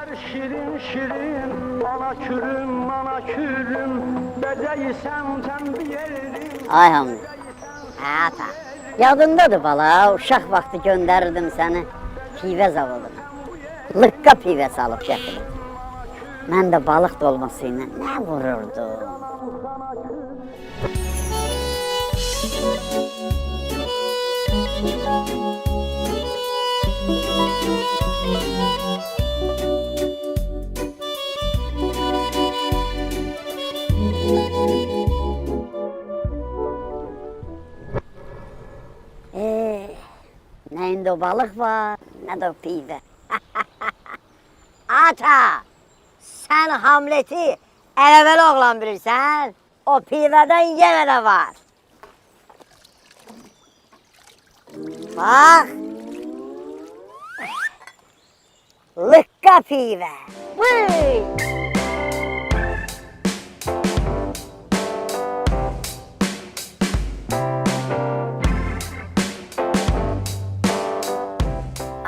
Şirin şirin, ana kürüm, ana kürüm, beceysen tembih ederim. Ay Hamdi. Ata. Yadındadır bala, uşaq vaxtı göndərirdim səni pivə zavoduna. Lıqqa pivəsi alıb gətirirdim. Mən də balıq dolması ilə nə vururdum. Nə indi o balıq var, nə də o pivə. Ata, sən Hamleti ələvəl oğlan bilirsən, o pivədən yenə də var. Bax, lıqqa pivə. Vıy!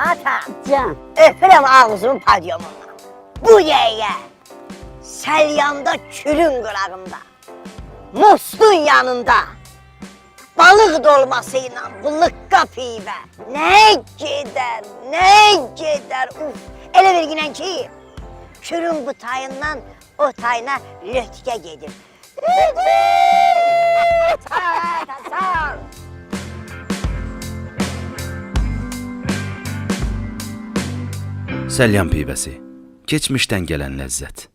Ata, can, öpürəm ağzımı padyomuna. Bu dəqiqə, səlyanda külün qırağında, mostun yanında, balıq dolması ilə bu lıqqa pivə nə gedər, uf. Elə verginən ki, külün bu tayından o tayına lötkə gedir. Sağ ol. Səlyan pivəsi, keçmişdən gələn ləzzət.